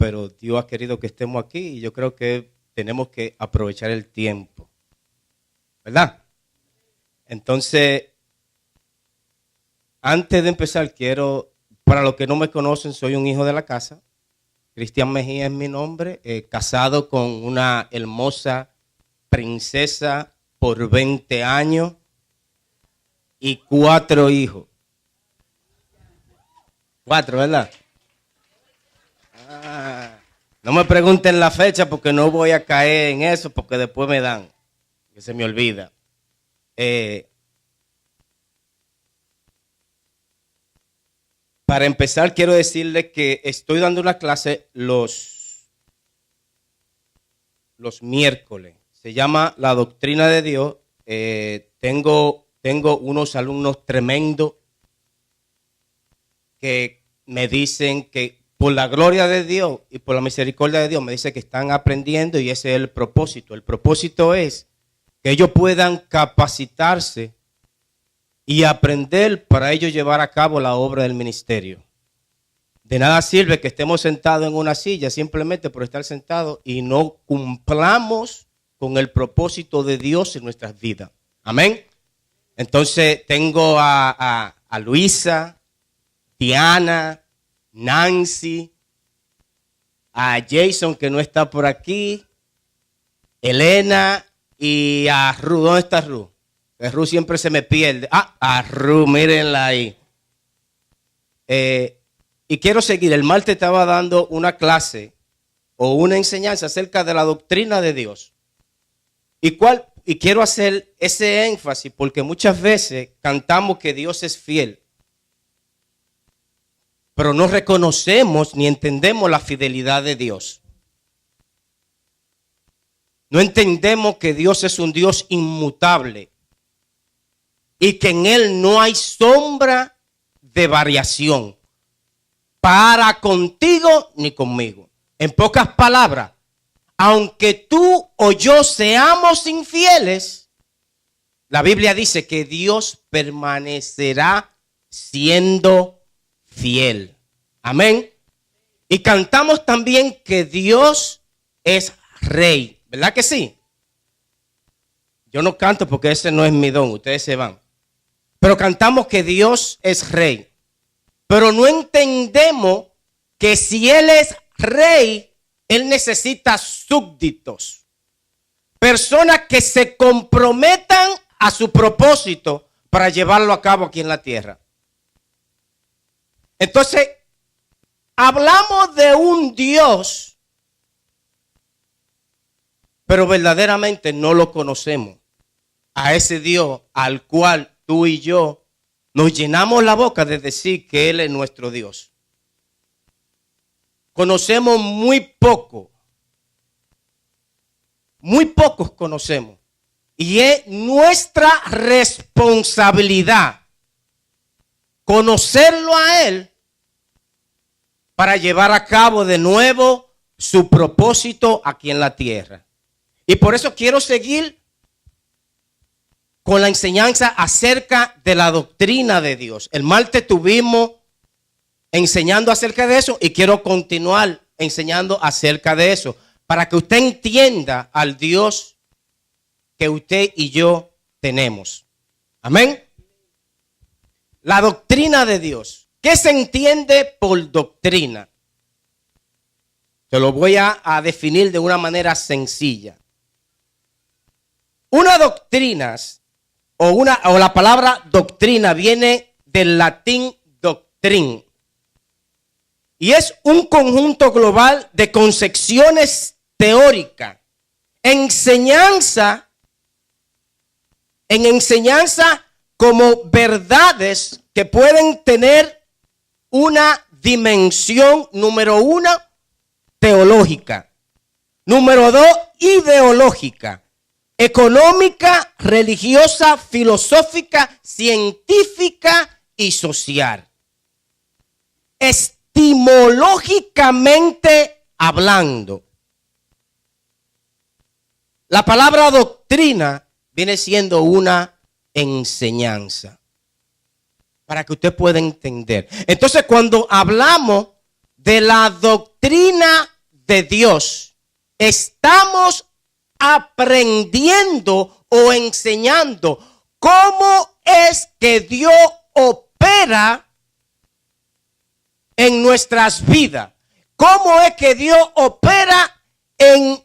pero Dios ha querido que estemos aquí y yo creo que tenemos que aprovechar el tiempo, ¿verdad? Entonces, antes de empezar, para los que no me conocen, soy un hijo de la casa. Cristian Mejía es mi nombre, casado con una hermosa princesa por 20 años y 4 hijos. 4, ¿verdad? No me pregunten la fecha porque no voy a caer en eso porque después me dan, que se me olvida. Para empezar, quiero decirles que estoy dando una clase los miércoles. Se llama La Doctrina de Dios. Tengo unos alumnos tremendos que me dicen que por la gloria de Dios y por la misericordia de Dios me dicen que están aprendiendo y ese es el propósito. El propósito es que ellos puedan capacitarse y aprender para ellos llevar a cabo la obra del ministerio. De nada sirve que estemos sentados en una silla simplemente por estar sentados y no cumplamos con el propósito de Dios en nuestras vidas. Amén. Entonces tengo a Luisa, Diana, Nancy, a Jason que no está por aquí, Elena y a Ru. ¿Dónde está Ru? Ru siempre se me pierde. A Ru, mírenla ahí. Y quiero seguir. El martes estaba dando una clase o una enseñanza acerca de la doctrina de Dios. Y quiero hacer ese énfasis porque muchas veces cantamos que Dios es fiel, pero no reconocemos ni entendemos la fidelidad de Dios. No entendemos que Dios es un Dios inmutable y que en Él no hay sombra de variación para contigo ni conmigo. En pocas palabras, aunque tú o yo seamos infieles, la Biblia dice que Dios permanecerá siendo fiel. Amén. Y cantamos también que Dios es rey. ¿Verdad que sí? Yo no canto porque ese no es mi don. Ustedes se van. Pero cantamos que Dios es rey. Pero no entendemos que si Él es rey, Él necesita súbditos. Personas que se comprometan a su propósito para llevarlo a cabo aquí en la tierra. Entonces, hablamos de un Dios, pero verdaderamente no lo conocemos. A ese Dios al cual tú y yo nos llenamos la boca de decir que Él es nuestro Dios. Conocemos muy poco. Muy pocos conocemos. Y es nuestra responsabilidad conocerlo a Él para llevar a cabo de nuevo su propósito aquí en la tierra. Y por eso quiero seguir con la enseñanza acerca de la doctrina de Dios. El martes estuvimos enseñando acerca de eso y quiero continuar enseñando acerca de eso para que usted entienda al Dios que usted y yo tenemos. Amén. La doctrina de Dios. ¿Qué se entiende por doctrina? Se lo voy a definir de una manera sencilla. Una doctrina o la palabra doctrina viene del latín doctrin. Y es un conjunto global de concepciones teóricas, enseñanza como verdades que pueden tener una dimensión, número 1, teológica. Número 2, ideológica. Económica, religiosa, filosófica, científica y social. Etimológicamente hablando, la palabra doctrina viene siendo una enseñanza. Para que usted pueda entender. Entonces, cuando hablamos de la doctrina de Dios, estamos aprendiendo o enseñando cómo es que Dios opera en nuestras vidas. Cómo es que Dios opera en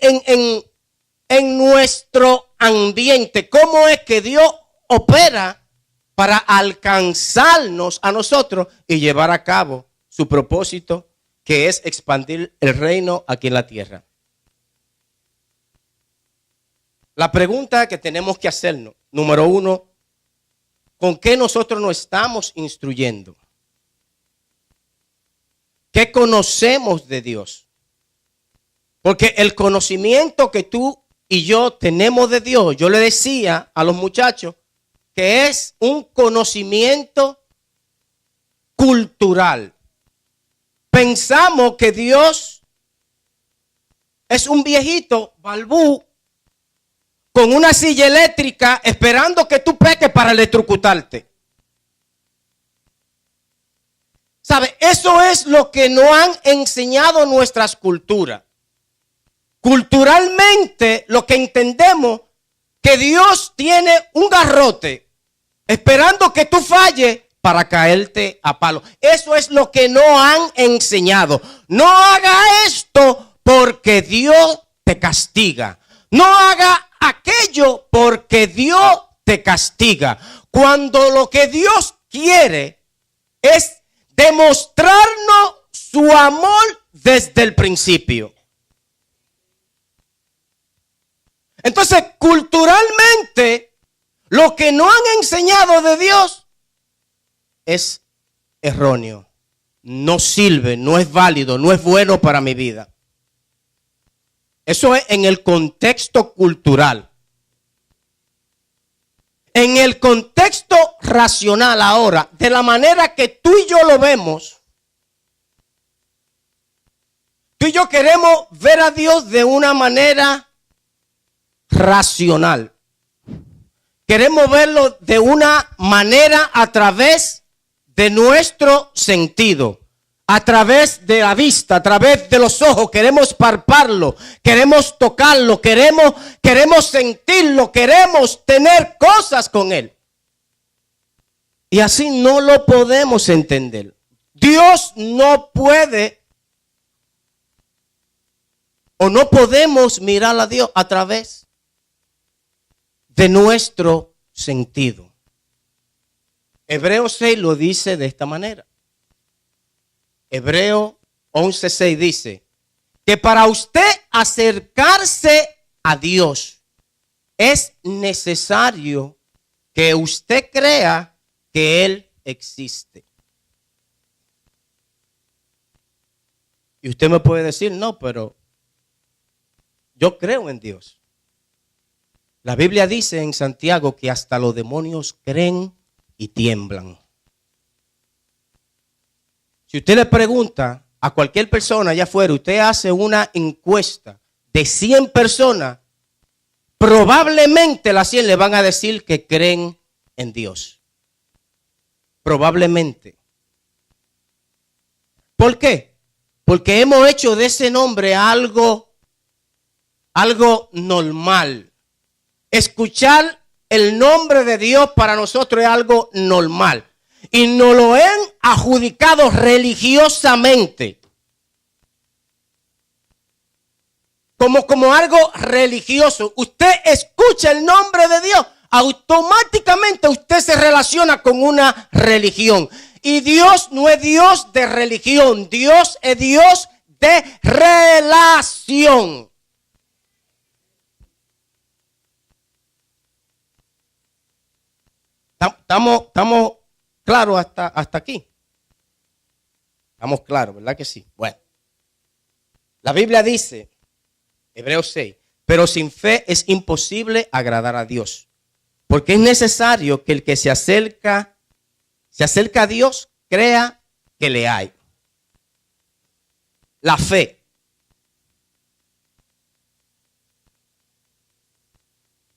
nuestro ambiente. Cómo es que Dios opera para alcanzarnos a nosotros y llevar a cabo su propósito, que es expandir el reino aquí en la tierra. La pregunta que tenemos que hacernos, número uno, ¿con qué nosotros nos estamos instruyendo? ¿Qué conocemos de Dios? Porque el conocimiento que tú y yo tenemos de Dios, yo le decía a los muchachos que es un conocimiento cultural. Pensamos que Dios es un viejito balbú con una silla eléctrica esperando que tú peques para electrocutarte. ¿Sabe? Eso es lo que nos han enseñado nuestras culturas. Culturalmente, lo que entendemos que Dios tiene un garrote esperando que tú falles para caerte a palo. Eso es lo que nos han enseñado. No haga esto porque Dios te castiga. No haga aquello porque Dios te castiga. Cuando lo que Dios quiere es demostrarnos su amor desde el principio. Entonces, culturalmente, lo que no han enseñado de Dios es erróneo. No sirve, no es válido, no es bueno para mi vida. Eso es en el contexto cultural. En el contexto racional ahora, de la manera que tú y yo lo vemos, tú y yo queremos ver a Dios de una manera racional. Queremos verlo de una manera a través de nuestro sentido, a través de la vista, a través de los ojos. Queremos palparlo, queremos tocarlo, queremos sentirlo, queremos tener cosas con él. Y así no lo podemos entender. Dios no puede o no podemos mirar a Dios a través de nuestro sentido. Hebreos 6 lo dice de esta manera. Hebreos 11:6 dice que para usted acercarse a Dios es necesario que usted crea que Él existe. Y usted me puede decir, no, pero yo creo en Dios. La Biblia dice en Santiago que hasta los demonios creen y tiemblan. Si usted le pregunta a cualquier persona allá afuera, usted hace una encuesta de 100 personas, probablemente las 100 le van a decir que creen en Dios. Probablemente. ¿Por qué? Porque hemos hecho de ese nombre algo normal. Escuchar el nombre de Dios para nosotros es algo normal. Y nos lo han adjudicado religiosamente. Como algo religioso. Usted escucha el nombre de Dios, automáticamente usted se relaciona con una religión. Y Dios no es Dios de religión. Dios es Dios de relación. Estamos claros hasta aquí. Estamos claros, ¿verdad que sí? Bueno, la Biblia dice, Hebreos 6, pero sin fe es imposible agradar a Dios, porque es necesario que el que se acerca a Dios crea que le hay. La fe.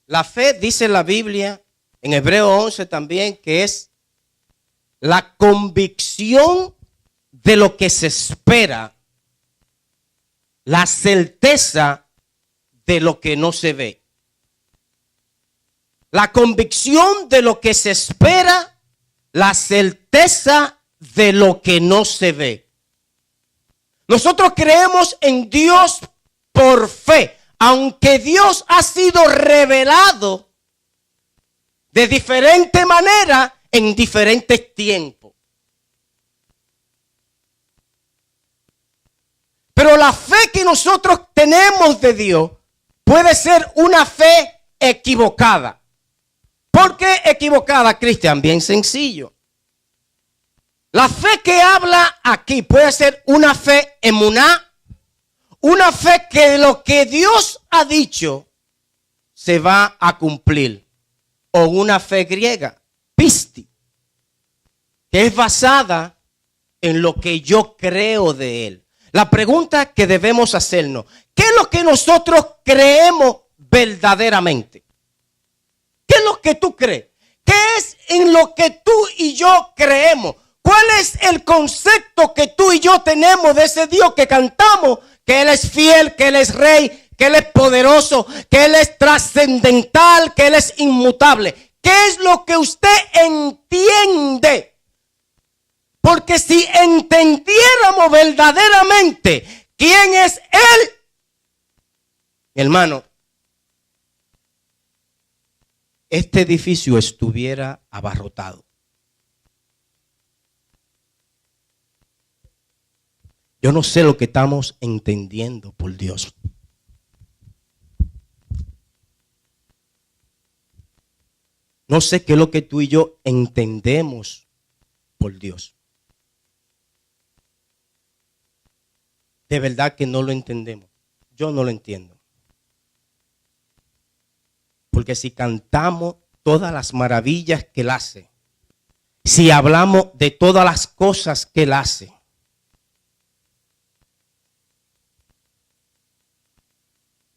La fe, dice la Biblia, en Hebreos 11 también, que es la convicción de lo que se espera la certeza de lo que no se ve. La convicción de lo que se espera, la certeza de lo que no se ve. Nosotros creemos en Dios por fe, aunque Dios ha sido revelado de diferente manera en diferentes tiempos. Pero la fe que nosotros tenemos de Dios puede ser una fe equivocada. ¿Por qué equivocada, Cristian? Bien sencillo. La fe que habla aquí puede ser una fe emuná, una fe que lo que Dios ha dicho se va a cumplir. O una fe griega, pisti, que es basada en lo que yo creo de Él. La pregunta que debemos hacernos, ¿qué es lo que nosotros creemos verdaderamente? ¿Qué es lo que tú crees? ¿Qué es en lo que tú y yo creemos? ¿Cuál es el concepto que tú y yo tenemos de ese Dios que cantamos? Que Él es fiel, que Él es rey, que Él es poderoso, que Él es trascendental, que Él es inmutable. ¿Qué es lo que usted entiende? Porque si entendiéramos verdaderamente quién es Él, hermano, este edificio estuviera abarrotado. Yo no sé lo que estamos entendiendo por Dios. No sé qué es lo que tú y yo entendemos por Dios. De verdad que no lo entendemos. Yo no lo entiendo. Porque si cantamos todas las maravillas que Él hace, si hablamos de todas las cosas que Él hace,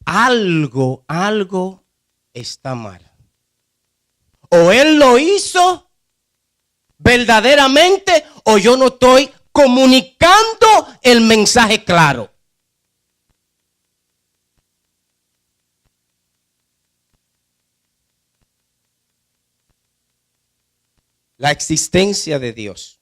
algo está mal. O Él lo hizo verdaderamente, o yo no estoy comunicando el mensaje claro. La existencia de Dios.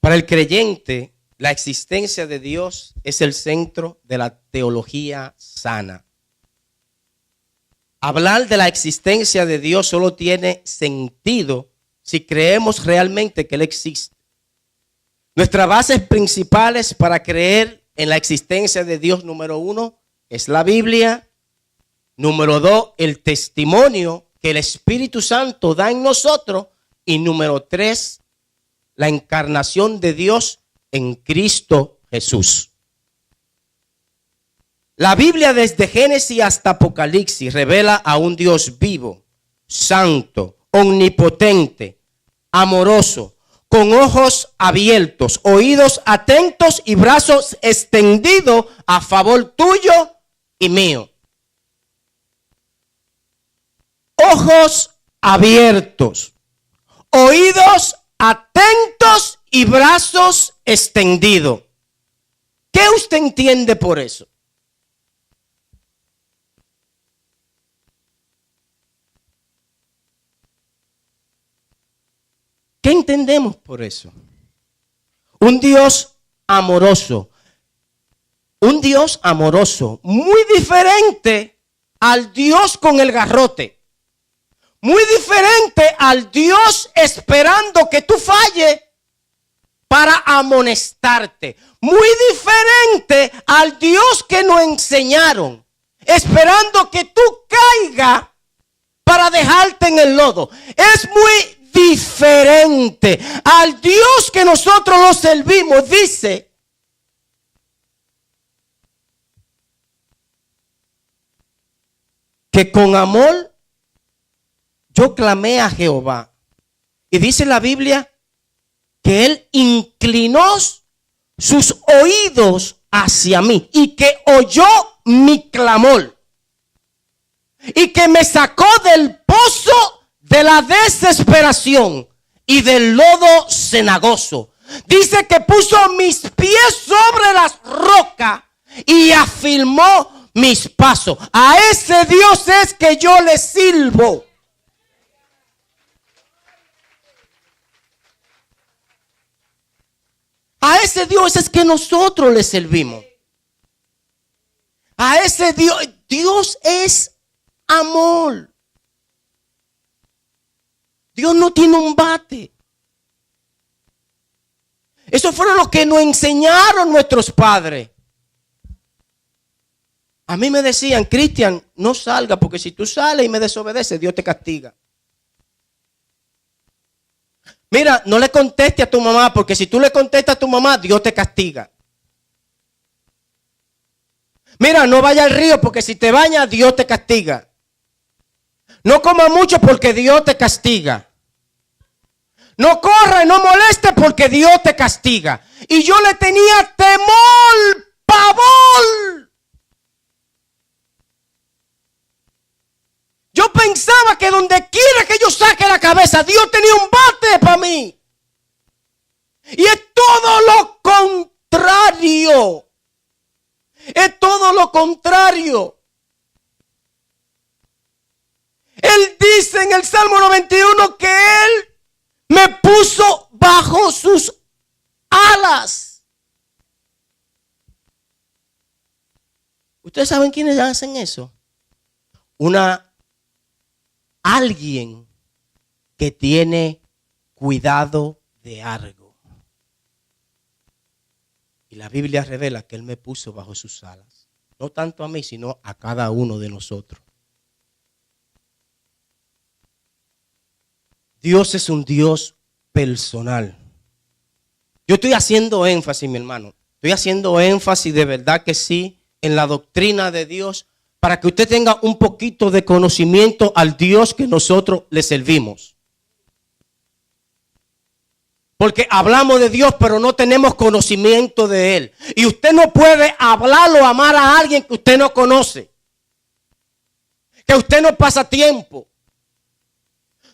Para el creyente, la existencia de Dios es el centro de la teología sana. Hablar de la existencia de Dios solo tiene sentido si creemos realmente que Él existe. Nuestras bases principales para creer en la existencia de Dios, número 1, es la Biblia. Número 2, el testimonio que el Espíritu Santo da en nosotros. Y número 3, la encarnación de Dios en Cristo Jesús. La Biblia desde Génesis hasta Apocalipsis revela a un Dios vivo, santo, omnipotente, amoroso, con ojos abiertos, oídos atentos y brazos extendidos a favor tuyo y mío. Ojos abiertos, oídos atentos y brazos extendidos. ¿Qué usted entiende por eso? ¿Qué entendemos por eso? Un Dios amoroso. Un Dios amoroso, muy diferente al Dios con el garrote. Muy diferente al Dios esperando que tú falles para amonestarte. Muy diferente al Dios que nos enseñaron, esperando que tú caigas para dejarte en el lodo. Es muy diferente al Dios que nosotros lo servimos. Dice que con amor yo clamé a Jehová. Y dice la Biblia que Él inclinó sus oídos hacia mí y que oyó mi clamor y que me sacó del pozo de la desesperación y del lodo cenagoso, Dice que puso mis pies sobre las rocas y afirmó mis pasos. A ese Dios es que yo le sirvo. A ese Dios es que nosotros le servimos. A ese Dios, Dios es amor. Dios no tiene un bate. Eso fueron lo que nos enseñaron nuestros padres. A mí me decían, Cristian, no salga, porque si tú sales y me desobedeces, Dios te castiga. Mira, no le conteste a tu mamá, porque si tú le contestas a tu mamá, Dios te castiga. Mira, no vaya al río, porque si te bañas, Dios te castiga. No coma mucho, porque Dios te castiga. No corra y no moleste, porque Dios te castiga. Y yo le tenía temor, pavor. Yo pensaba que donde quiera que yo saque la cabeza, Dios tenía un bate para mí. Y es todo lo contrario. Es todo lo contrario. Él dice en el Salmo 91 que Él me puso bajo sus alas. ¿Ustedes saben quiénes hacen eso? Alguien que tiene cuidado de algo. Y la Biblia revela que Él me puso bajo sus alas. No tanto a mí, sino a cada uno de nosotros. Dios es un Dios personal. Yo estoy haciendo énfasis, mi hermano. Estoy haciendo énfasis de verdad que sí en la doctrina de Dios, para que usted tenga un poquito de conocimiento al Dios que nosotros le servimos. Porque hablamos de Dios, pero no tenemos conocimiento de Él. Y usted no puede hablar o amar a alguien que usted no conoce, que usted no pasa tiempo.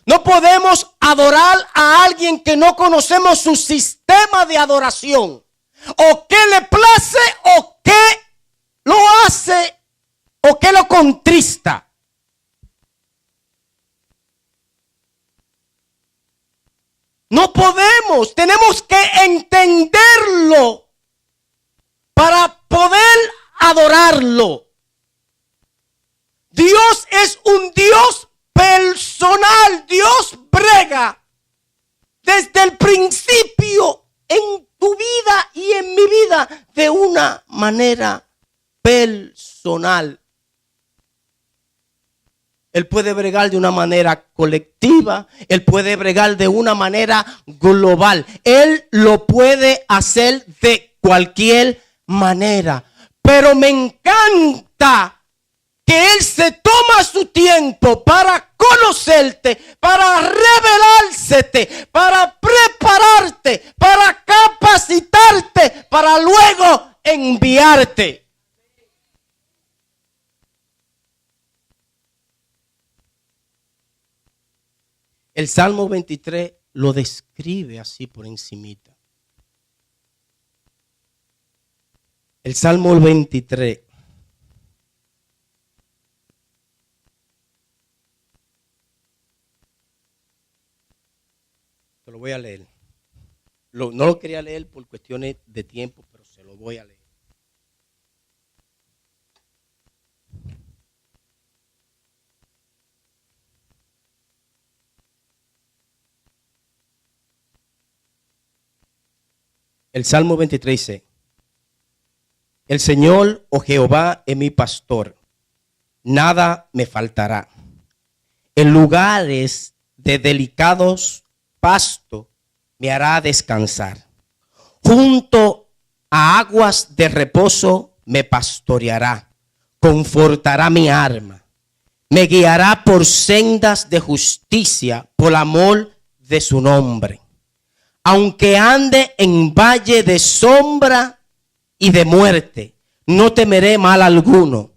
No podemos adorar a alguien que no conocemos su sistema de adoración. O qué le place o qué lo hace o qué lo contrista. No podemos, tenemos que entenderlo para poder adorarlo. Dios es un Dios personal. Dios brega desde el principio en tu vida y en mi vida de una manera personal. Él puede bregar de una manera colectiva. Él puede bregar de una manera global. Él lo puede hacer de cualquier manera. Pero me encanta que Él se toma su tiempo para conocerte, para revelársete, para prepararte, para capacitarte, para luego enviarte. El Salmo 23 lo describe así por encimita. El Salmo 23. Te lo voy a leer. No lo quería leer por cuestiones de tiempo, pero se lo voy a leer. El Salmo 23 dice: el Señor, oh Jehová, es mi pastor, nada me faltará. En lugares de delicados pastos me hará descansar. Junto a aguas de reposo me pastoreará, confortará mi alma. Me guiará por sendas de justicia, por amor de su nombre. Aunque ande en valle de sombra y de muerte, no temeré mal alguno,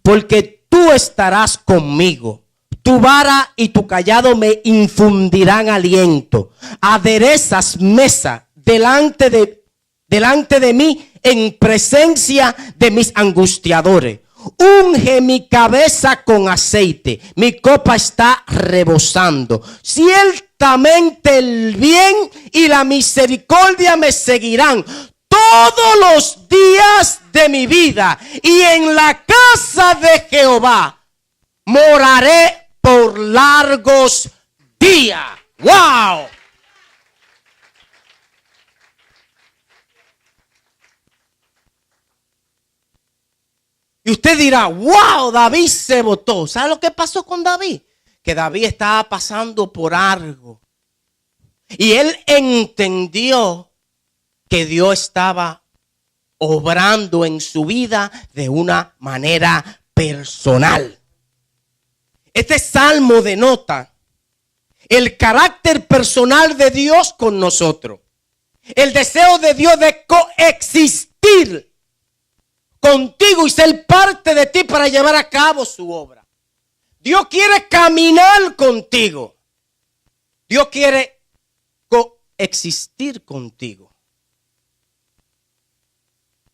porque tú estarás conmigo. Tu vara y tu cayado me infundirán aliento. Aderezas mesa delante de mí en presencia de mis angustiadores. Unge mi cabeza con aceite, mi copa está rebosando. Ciertamente el bien y la misericordia me seguirán todos los días de mi vida, y en la casa de Jehová moraré por largos días. ¡Wow! Y usted dirá, wow, David se botó. ¿Sabe lo que pasó con David? Que David estaba pasando por algo. Y él entendió que Dios estaba obrando en su vida de una manera personal. Este salmo denota el carácter personal de Dios con nosotros. El deseo de Dios de coexistir contigo y ser parte de ti para llevar a cabo su obra. Dios quiere caminar contigo. Dios quiere coexistir contigo.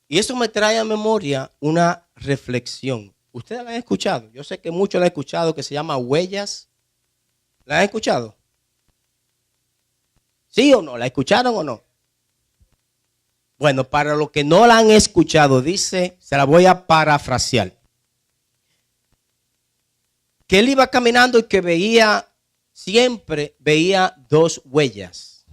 Y eso me trae a memoria una reflexión. ¿Ustedes la han escuchado? Yo sé que muchos la han escuchado, que se llama Huellas. ¿La han escuchado? ¿Sí o no? ¿La escucharon o no? Bueno, para los que no la han escuchado, dice, se la voy a parafrasear. Que él iba caminando y que siempre veía dos huellas.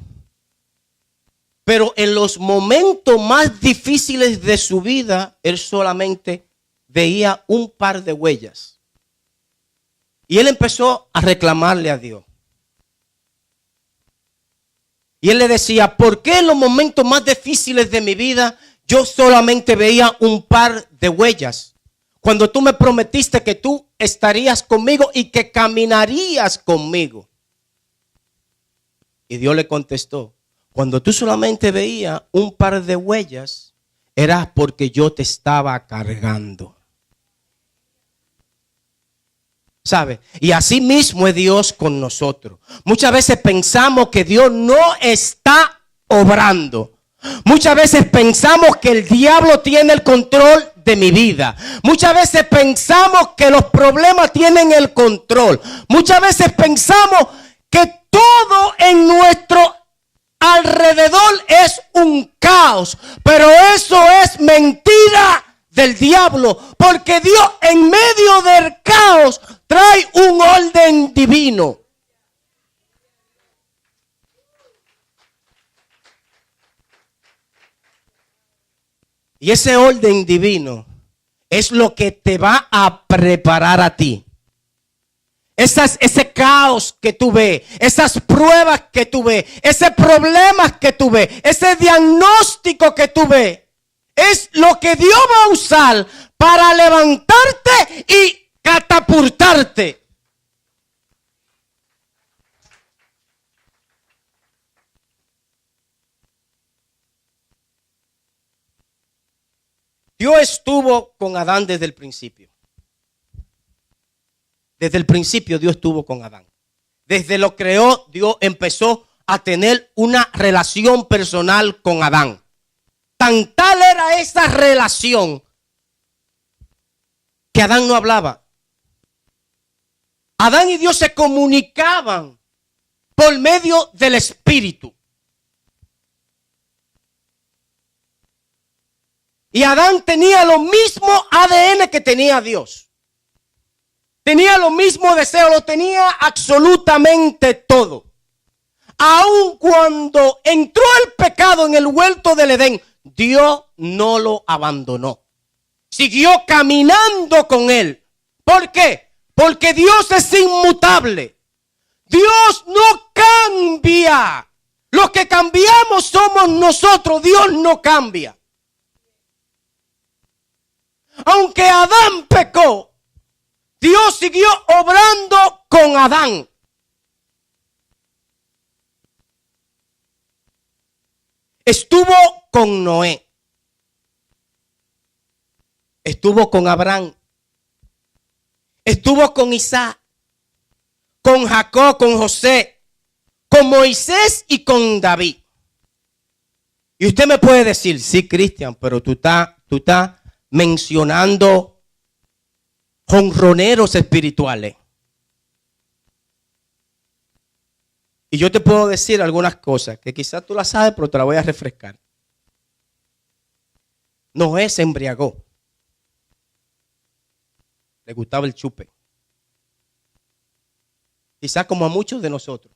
Pero en los momentos más difíciles de su vida, él solamente veía un par de huellas. Y él empezó a reclamarle a Dios. Y él le decía, ¿por qué en los momentos más difíciles de mi vida yo solamente veía un par de huellas? Cuando tú me prometiste que tú estarías conmigo y que caminarías conmigo. Y Dios le contestó, cuando tú solamente veías un par de huellas, era porque yo te estaba cargando. ¿Sabe? Y así mismo es Dios con nosotros. Muchas veces pensamos que Dios no está obrando. Muchas veces pensamos que el diablo tiene el control de mi vida. Muchas veces pensamos que los problemas tienen el control. Muchas veces pensamos que todo en nuestro alrededor es un caos. Pero eso es mentira del diablo, porque Dios en medio del caos trae un orden divino. Y ese orden divino es lo que te va a preparar a ti. Ese caos que tú ves, esas pruebas que tú ves, ese problema que tú ves, ese diagnóstico que tú ves, es lo que Dios va a usar para levantarte y catapultarte. Dios estuvo con Adán desde el principio. Desde el principio Dios estuvo con Adán. Desde lo creó, Dios empezó a tener una relación personal con Adán. Tan tal era esa relación que Adán no hablaba. Adán y Dios se comunicaban por medio del Espíritu. Y Adán tenía lo mismo ADN que tenía Dios. Tenía los mismos deseos, lo tenía absolutamente todo. Aun cuando entró el pecado en el huerto del Edén, Dios no lo abandonó. Siguió caminando con él. ¿Por qué? Porque Dios es inmutable. Dios no cambia. Los que cambiamos somos nosotros. Dios no cambia. Aunque Adán pecó, Dios siguió obrando con Adán. Estuvo con Noé. Estuvo con Abraham. Estuvo con Isaac. Con Jacob, con José. Con Moisés y con David. Y usted me puede decir, sí, Cristian, pero tú estás mencionando jonroneros espirituales. Y yo te puedo decir algunas cosas que quizás tú las sabes, pero te las voy a refrescar. Noé se embriagó. Le gustaba el chupe. Quizás como a muchos de nosotros.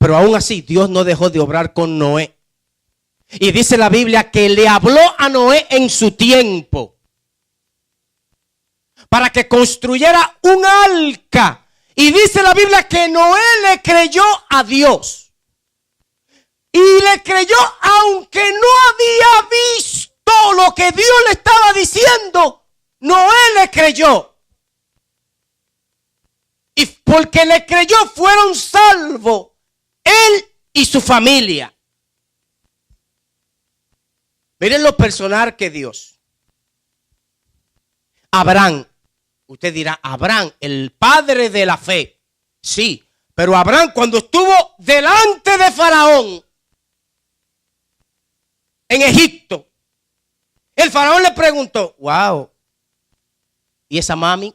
Pero aún así, Dios no dejó de obrar con Noé. Y dice la Biblia que le habló a Noé en su tiempo para que construyera un arca. Y dice la Biblia que Noé le creyó a Dios. Y le creyó aunque no había visto lo que Dios le estaba diciendo. Noé le creyó. Y porque le creyó fueron salvos él y su familia. Miren lo personal que Dios. Abraham. Usted dirá, Abraham, el padre de la fe. Sí, pero Abraham cuando estuvo delante de Faraón en Egipto, el Faraón le preguntó, wow, ¿y esa mami?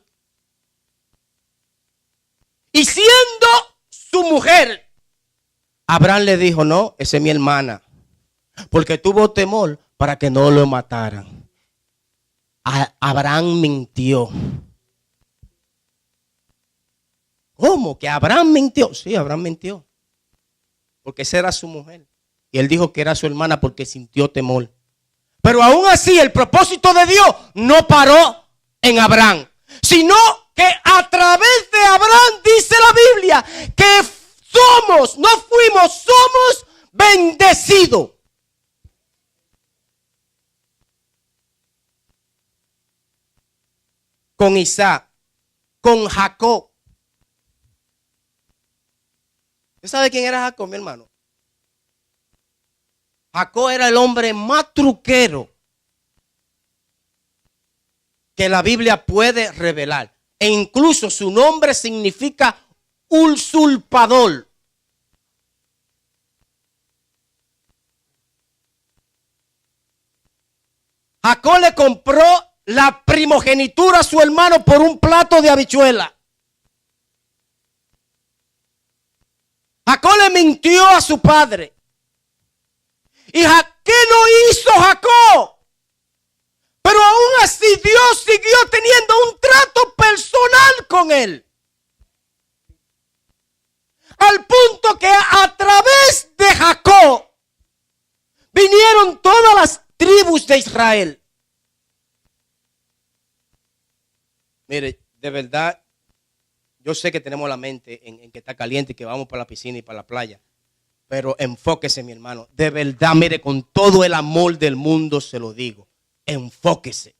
Y siendo su mujer, Abraham le dijo, no, esa es mi hermana. Porque tuvo temor para que no lo mataran. Abraham mintió. ¿Cómo? ¿Que Abraham mintió? Sí, Abraham mintió. Porque esa era su mujer. Y él dijo que era su hermana porque sintió temor. Pero aún así el propósito de Dios no paró en Abraham. Sino que a través de Abraham dice la Biblia que somos bendecidos. Con Isaac, con Jacob. ¿Usted sabe quién era Jacob, mi hermano? Jacob era el hombre más truquero que la Biblia puede revelar. E incluso su nombre significa usurpador. Jacob le compró la primogenitura a su hermano por un plato de habichuela. Jacob le mintió a su padre. ¿Y qué no hizo Jacob? Pero aún así Dios siguió teniendo un trato personal con él. Al punto que a través de Jacob vinieron todas las tribus de Israel. Mire, de verdad, yo sé que tenemos la mente en que está caliente y que vamos para la piscina y para la playa. Pero enfóquese, mi hermano. De verdad, mire, con todo el amor del mundo se lo digo. Enfóquese.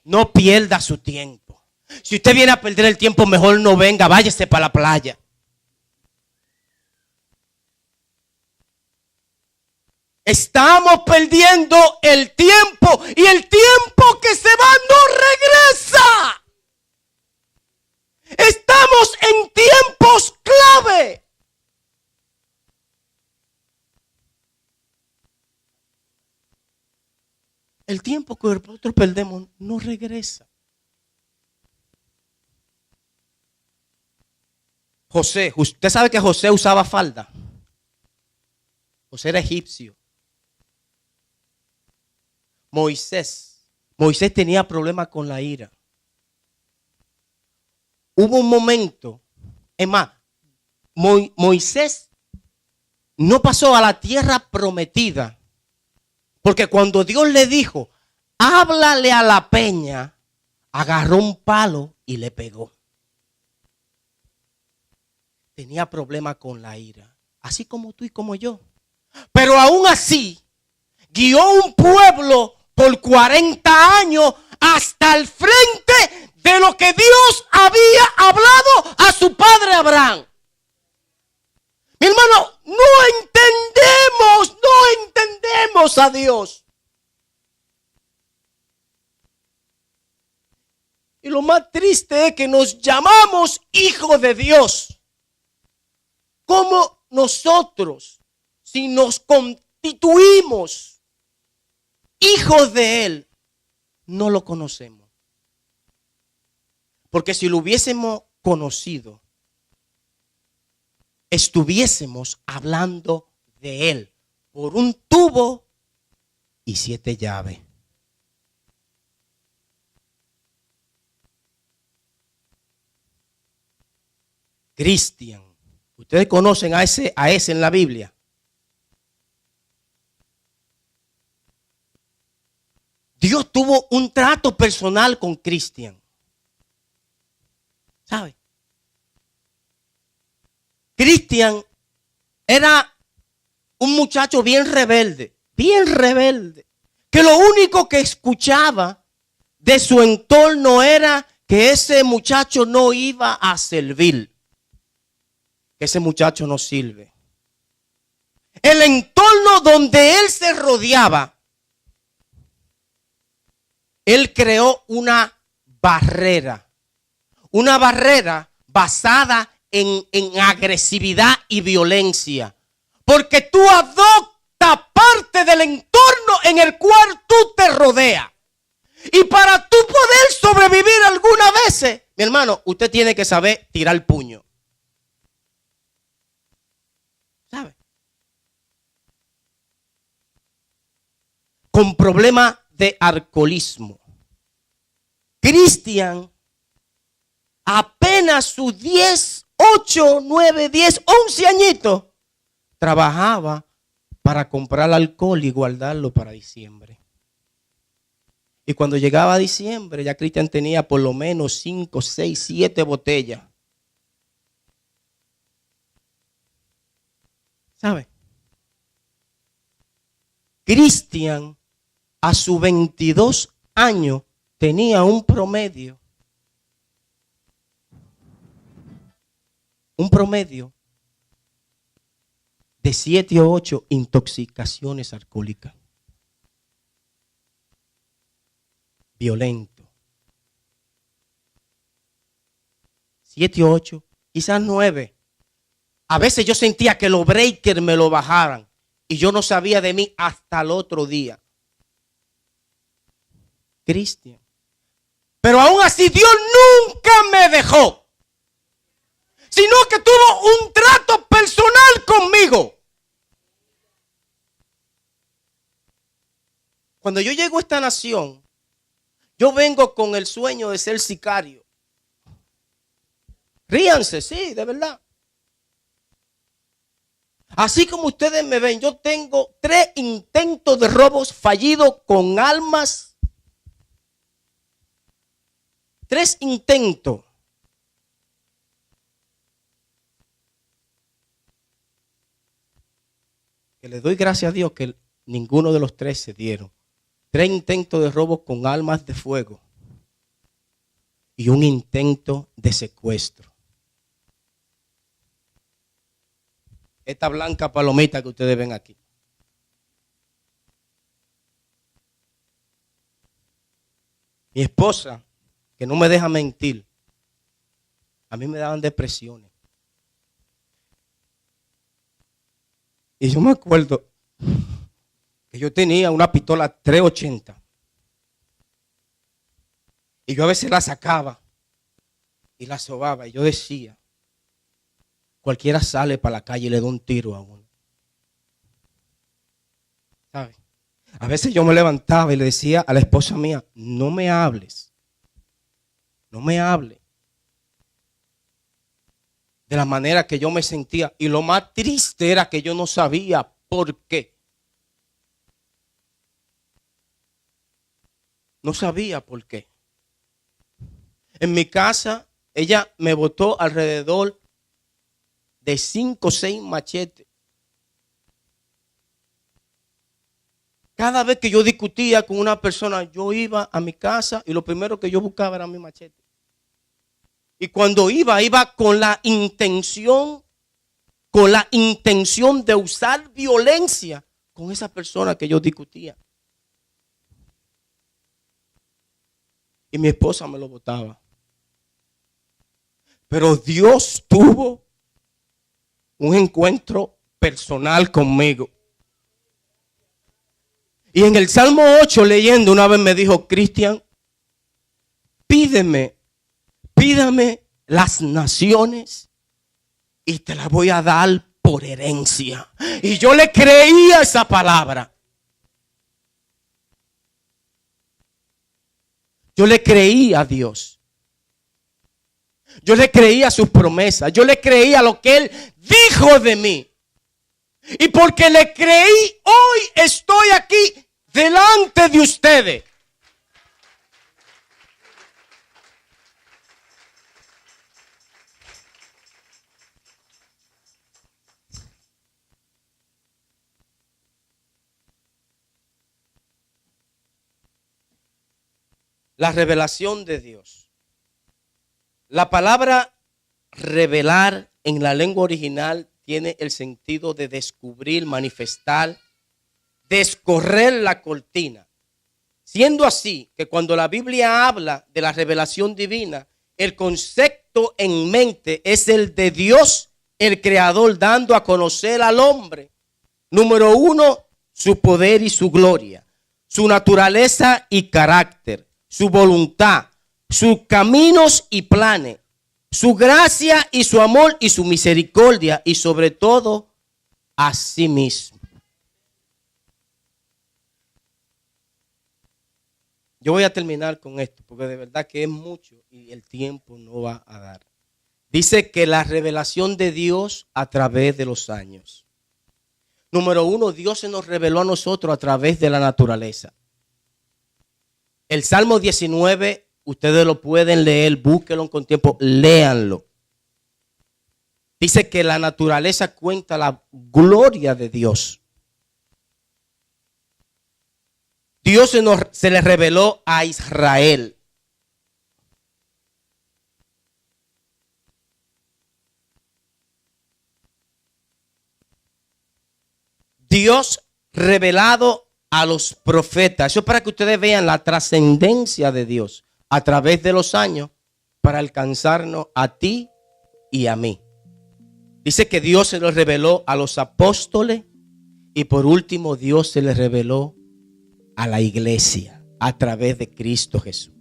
No pierda su tiempo. Si usted viene a perder el tiempo, mejor no venga, váyase para la playa. Estamos perdiendo el tiempo y el tiempo que se va no regresa. Estamos en tiempos clave. El tiempo que nosotros perdemos no regresa. José, usted sabe que José usaba falda. José era egipcio. Moisés tenía problemas con la ira. Hubo un momento, es más, Moisés no pasó a la tierra prometida. Porque cuando Dios le dijo, háblale a la peña, agarró un palo y le pegó. Tenía problemas con la ira, así como tú y como yo. Pero aún así, guió un pueblo por 40 años hasta el frente de lo que Dios había hablado a su padre Abraham. Mi hermano, no entendemos a Dios. Y lo más triste es que nos llamamos hijos de Dios. Como nosotros, si nos constituimos hijos de Él, no lo conocemos. Porque si lo hubiésemos conocido, estuviésemos hablando de Él por un tubo y 7 llaves. Cristian. Ustedes conocen a ese en la Biblia. Dios tuvo un trato personal con Cristian. ¿Sabe? Cristian era un muchacho bien rebelde, que lo único que escuchaba de su entorno era que ese muchacho no iba a servir, que ese muchacho no sirve. El entorno donde él se rodeaba, él creó una barrera basada en agresividad y violencia. Porque tú adoptas parte del entorno en el cual tú te rodeas. Y para tú poder sobrevivir algunas veces, mi hermano, usted tiene que saber tirar el puño. ¿Sabe? Con problemas de alcoholismo. Cristian, apenas sus 10, 8, 9, 10, 11 añitos, trabajaba para comprar alcohol y guardarlo para diciembre. Y cuando llegaba a diciembre, ya Cristian tenía por lo menos 5, 6, 7 botellas. ¿Sabe? Cristian, a sus 22 años, tenía un promedio de 7 o 8 intoxicaciones alcohólicas. Violento. 7 o 8, quizás 9. A veces yo sentía que los breakers me lo bajaran y yo no sabía de mí hasta el otro día. Cristian. Pero aún así Dios nunca me dejó, sino que tuvo un trato personal conmigo. Cuando yo llego a esta nación, yo vengo con el sueño de ser sicario. Ríanse, sí, de verdad. Así como ustedes me ven, yo tengo 3 intentos de robos fallidos con armas. 3 intentos. Que le doy gracias a Dios que ninguno de los 3 se dieron. 3 intentos de robo con armas de fuego. Y un intento de secuestro. Esta blanca palomita que ustedes ven aquí. Mi esposa, que no me deja mentir, a mí me daban depresiones. Y yo me acuerdo que yo tenía una pistola 380. Y yo a veces la sacaba y la sobaba. Y yo decía, cualquiera sale para la calle y le da un tiro a uno. ¿Sabe? A veces yo me levantaba y le decía a la esposa mía, no me hables. No me hables. De la manera que yo me sentía. Y lo más triste era que yo no sabía por qué. No sabía por qué. En mi casa, ella me botó alrededor de 5 o 6 machetes. Cada vez que yo discutía con una persona, yo iba a mi casa y lo primero que yo buscaba era mi machete. Y cuando iba con la intención de usar violencia con esa persona que yo discutía. Y mi esposa me lo botaba. Pero Dios tuvo un encuentro personal conmigo. Y en el Salmo 8 leyendo una vez me dijo: Cristian, pídame las naciones y te las voy a dar por herencia. Y yo le creía esa palabra. Yo le creía a Dios. Yo le creía a sus promesas. Yo le creía a lo que Él dijo de mí. Y porque le creí, hoy estoy aquí delante de ustedes. La revelación de Dios. La palabra revelar en la lengua original tiene el sentido de descubrir, manifestar, descorrer la cortina. Siendo así que cuando la Biblia habla de la revelación divina, el concepto en mente es el de Dios, el Creador, dando a conocer al hombre, número uno, su poder y su gloria, su naturaleza y carácter, su voluntad, sus caminos y planes, su gracia y su amor y su misericordia, y sobre todo a sí mismo. Yo voy a terminar con esto porque de verdad que es mucho y el tiempo no va a dar. Dice que la revelación de Dios a través de los años. Número uno, Dios se nos reveló a nosotros a través de la naturaleza. El Salmo 19, ustedes lo pueden leer, búsquenlo con tiempo, léanlo. Dice que la naturaleza cuenta la gloria de Dios. Dios se le reveló a Israel. Dios revelado a los profetas. Eso es para que ustedes vean la trascendencia de Dios a través de los años para alcanzarnos a ti y a mí. Dice que Dios se lo reveló a los apóstoles y por último Dios se le reveló a la iglesia a través de Cristo Jesús.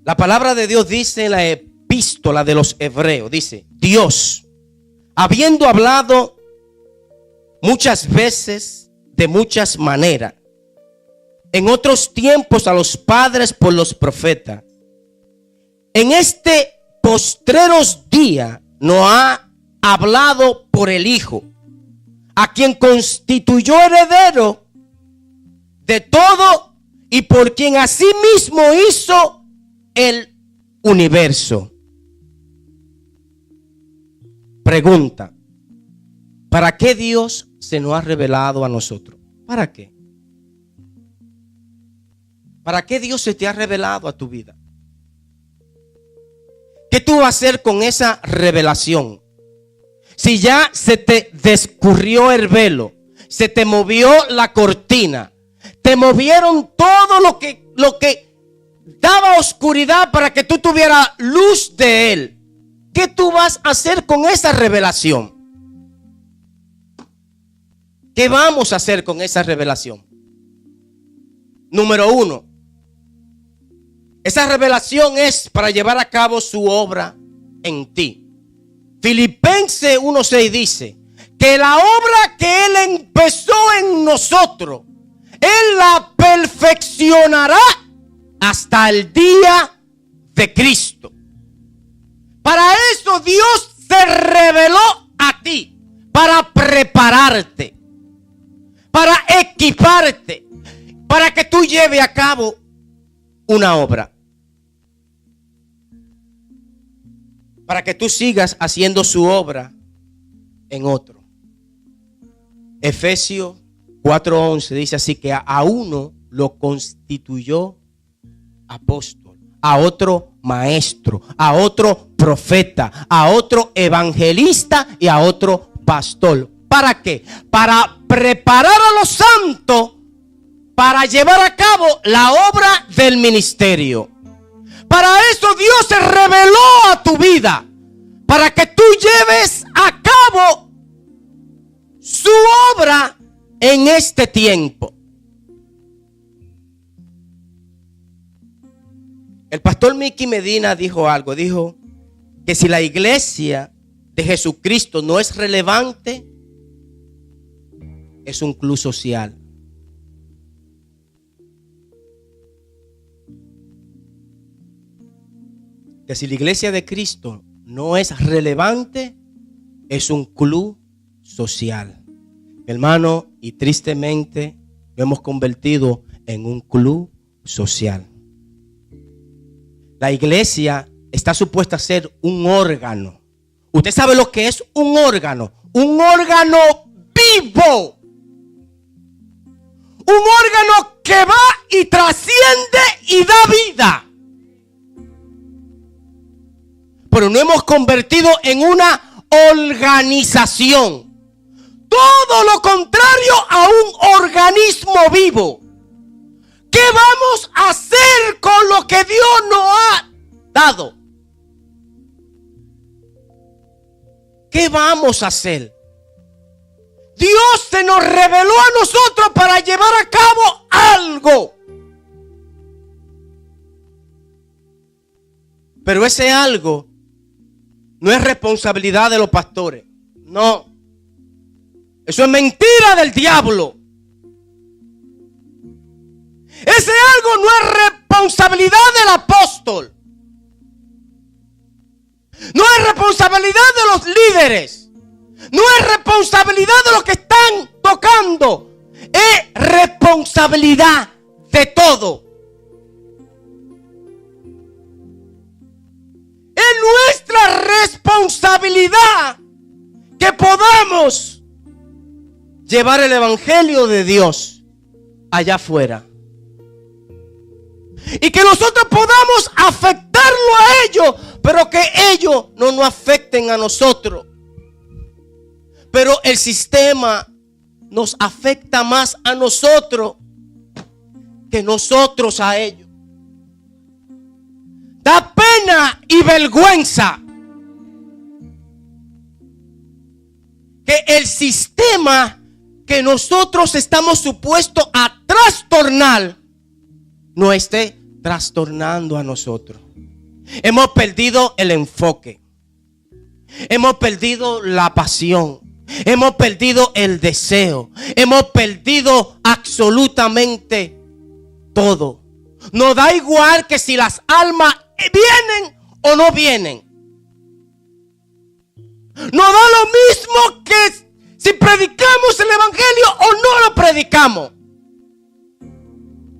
La palabra de Dios dice en la epístola de los Hebreos, dice: Dios, habiendo hablado muchas veces de muchas maneras, en otros tiempos a los padres por los profetas, en este postreros días nos ha hablado por el Hijo, a quien constituyó heredero de todo y por quien asimismo hizo el universo. Pregunta: ¿para qué Dios se nos ha revelado a nosotros? ¿Para qué? ¿Para qué Dios se te ha revelado a tu vida? ¿Qué tú vas a hacer con esa revelación? Si ya se te descurrió el velo, se te movió la cortina, te movieron todo lo que daba oscuridad para que tú tuvieras luz de Él, ¿qué tú vas a hacer con esa revelación? ¿Qué vamos a hacer con esa revelación? Número uno, esa revelación es para llevar a cabo su obra en ti. Filipenses 1:6 dice que la obra que Él empezó en nosotros, Él la perfeccionará hasta el día de Cristo. Para eso Dios se reveló a ti, para prepararte, para equiparte, para que tú lleves a cabo una obra, para que tú sigas haciendo su obra en otro. Efesios 4:11 dice así: que a uno lo constituyó apóstol, a otro maestro, a otro profeta, a otro evangelista y a otro pastor. ¿Para qué? Para preparar a los santos para llevar a cabo la obra del ministerio. Para eso Dios se reveló a tu vida, para que tú lleves a cabo su obra en este tiempo. El pastor Mickey Medina dijo algo, dijo que si la iglesia de Jesucristo no es relevante, es un club social. Que si la iglesia de Cristo no es relevante, es un club social. Hermano, y tristemente lo hemos convertido en un club social. La iglesia está supuesta a ser un órgano. Usted sabe lo que es un órgano. Un órgano vivo. Un órgano que va y trasciende y da vida. Pero no hemos convertido en una organización. Todo lo contrario a un organismo vivo. ¿Qué vamos a hacer con lo que Dios nos ha dado? ¿Qué vamos a hacer? Dios se nos reveló a nosotros para llevar a cabo algo. Pero ese algo no es responsabilidad de los pastores. No. Eso es mentira del diablo. Ese algo no es responsabilidad del apóstol. No es responsabilidad de los líderes. No es responsabilidad de los que están tocando. Es responsabilidad de todo. Es nuestra responsabilidad que podamos llevar el evangelio de Dios allá afuera. Y que nosotros podamos afectarlo a ellos, pero que ellos no nos afecten a nosotros. Pero el sistema nos afecta más a nosotros que nosotros a ellos. Da pena y vergüenza que el sistema que nosotros estamos supuestos a trastornar no esté trastornando a nosotros. Hemos perdido el enfoque. Hemos perdido la pasión. Hemos perdido el deseo. Hemos perdido absolutamente todo. Nos da igual que si las almas vienen o no vienen. Nos da lo mismo que si predicamos el evangelio o no lo predicamos.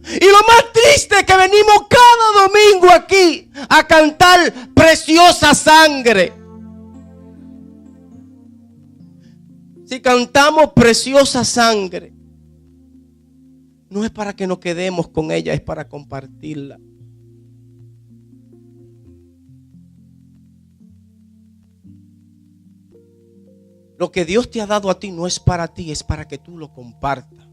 Y lo más triste es que venimos cada domingo aquí a cantar preciosa sangre. Si cantamos preciosa sangre, no es para que nos quedemos con ella, es para compartirla. Lo que Dios te ha dado a ti no es para ti, es para que tú lo compartas.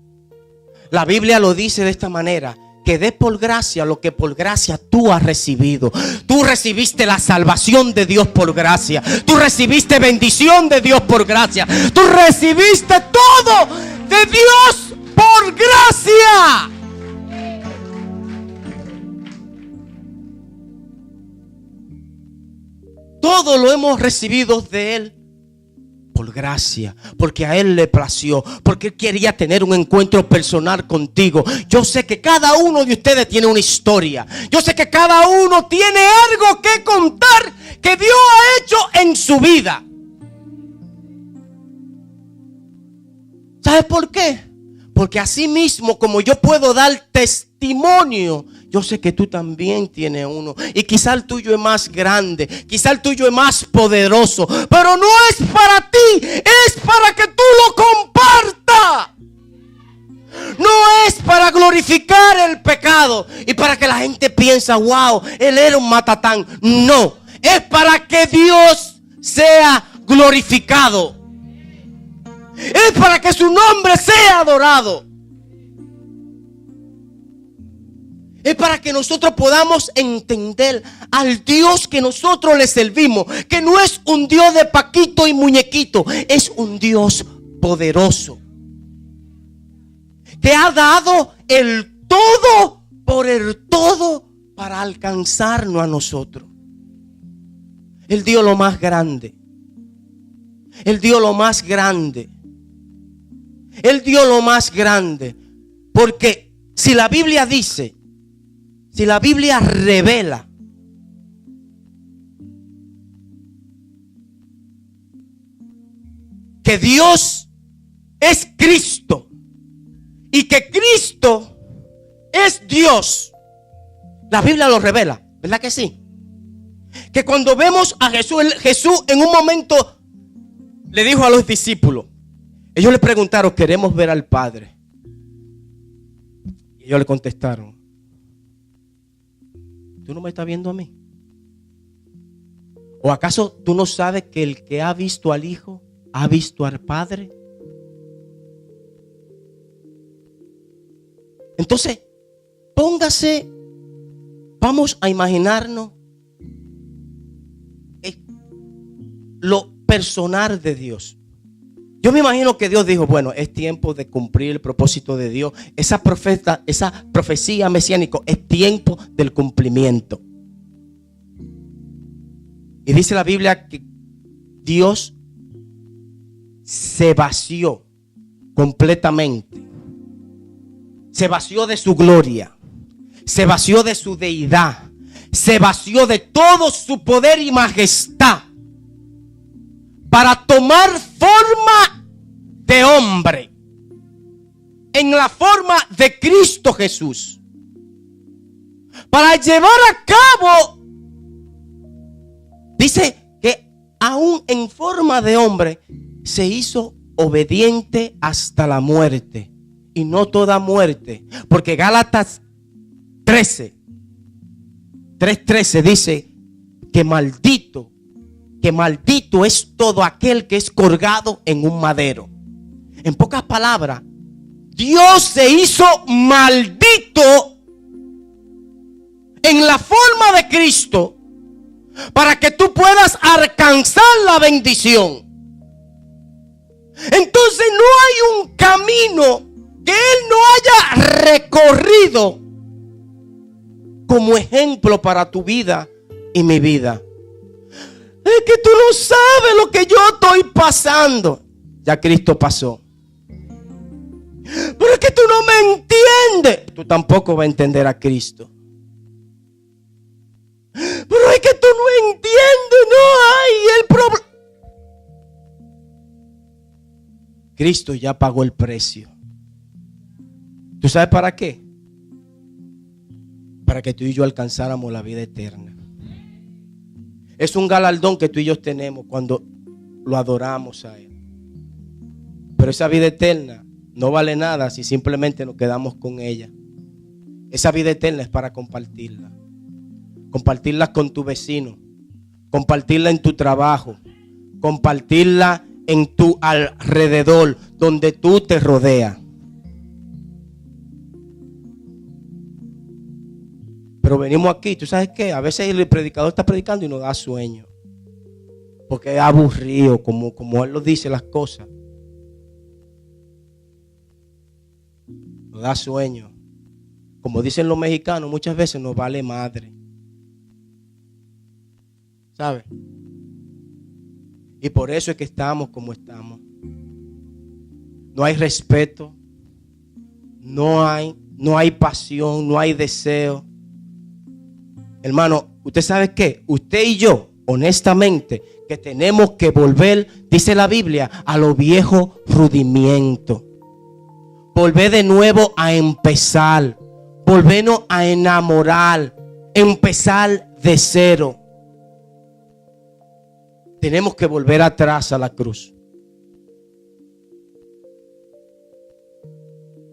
La Biblia lo dice de esta manera: que dé por gracia lo que por gracia tú has recibido. Tú recibiste la salvación de Dios por gracia. Tú recibiste bendición de Dios por gracia. Tú recibiste todo de Dios por gracia. Todo lo hemos recibido de Él por gracia, porque a Él le plació, porque Él quería tener un encuentro personal contigo. Yo sé que cada uno de ustedes tiene una historia. Yo sé que cada uno tiene algo que contar que Dios ha hecho en su vida. ¿Sabes por qué? Porque así mismo como yo puedo dar testimonio, yo sé que tú también tienes uno. Y quizá el tuyo es más grande, quizá el tuyo es más poderoso, pero no es para ti, es para que tú lo compartas. No es para glorificar el pecado y para que la gente piense: wow, él era un matatán. No, es para que Dios sea glorificado. Es para que su nombre sea adorado. Es para que nosotros podamos entender al Dios que nosotros le servimos, que no es un Dios de paquito y muñequito, es un Dios poderoso, que ha dado el todo por el todo para alcanzarnos a nosotros. Él dio lo más grande. Él dio lo más grande. Él dio lo más grande. Porque si la Biblia dice, si la Biblia revela que Dios es Cristo y que Cristo es Dios, la Biblia lo revela, ¿verdad que sí? Que cuando vemos a Jesús, Jesús en un momento le dijo a los discípulos, ellos le preguntaron, queremos ver al Padre. Y ellos le contestaron, ¿tú no me estás viendo a mí? ¿O acaso tú no sabes que el que ha visto al Hijo ha visto al Padre? Entonces, póngase, vamos a imaginarnos lo personal de Dios. Yo me imagino que Dios dijo, bueno, es tiempo de cumplir el propósito de Dios. Esa profecía mesiánica es tiempo del cumplimiento. Y dice la Biblia que Dios se vació completamente. Se vació de su gloria. Se vació de su deidad. Se vació de todo su poder y majestad para tomar forma de hombre, en la forma de Cristo Jesús, para llevar a cabo, dice que aún en forma de hombre se hizo obediente hasta la muerte, y no toda muerte, porque Gálatas 3:13 dice que maldito es todo aquel que es colgado en un madero. En pocas palabras, Dios se hizo maldito en la forma de Cristo para que tú puedas alcanzar la bendición. Entonces no hay un camino que Él no haya recorrido como ejemplo para tu vida y mi vida. Es que tú no sabes lo que yo estoy pasando. Ya Cristo pasó. Pero es que tú no me entiendes. Tú tampoco vas a entender a Cristo. Pero es que tú no entiendes. No hay el problema. Cristo ya pagó el precio. ¿Tú sabes para qué? Para que tú y yo alcanzáramos la vida eterna. Es un galardón que tú y yo tenemos cuando lo adoramos a Él. Pero esa vida eterna no vale nada si simplemente nos quedamos con ella. Esa vida eterna es para compartirla. Compartirla con tu vecino. Compartirla en tu trabajo. Compartirla en tu alrededor, donde tú te rodeas. Pero venimos aquí, ¿tú sabes qué? A veces el predicador está predicando y nos da sueño. Porque es aburrido, como él lo dice las cosas. Nos da sueño. Como dicen los mexicanos, muchas veces nos vale madre. ¿Sabes? Y por eso es que estamos como estamos. No hay respeto. No hay pasión, no hay deseo. Hermano, ¿usted sabe qué? Usted y yo, honestamente, que tenemos que volver, dice la Biblia, a los viejos rudimientos. Volver de nuevo a empezar. Volvernos a enamorar. Empezar de cero. Tenemos que volver atrás a la cruz.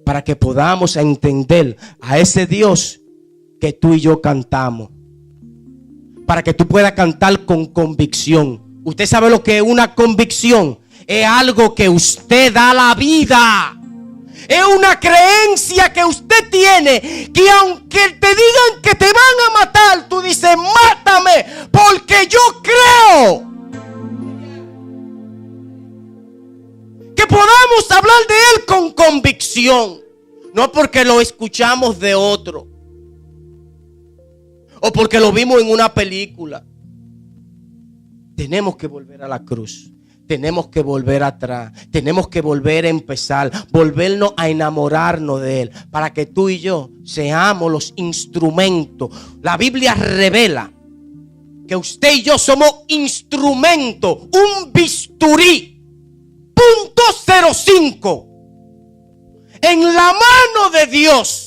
Para que podamos entender a ese Dios que tú y yo cantamos. Para que tú puedas cantar con convicción. Usted sabe lo que es una convicción. Es algo que usted da la vida. Es una creencia que usted tiene, que aunque te digan que te van a matar, tú dices, mátame, porque yo creo que podamos hablar de Él con convicción, no porque lo escuchamos de otro o porque lo vimos en una película. Tenemos que volver a la cruz. Tenemos que volver atrás. Tenemos que volver a empezar. Volvernos a enamorarnos de Él. Para que tú y yo seamos los instrumentos. La Biblia revela que usted y yo somos instrumentos. Un bisturí. .05. En la mano de Dios.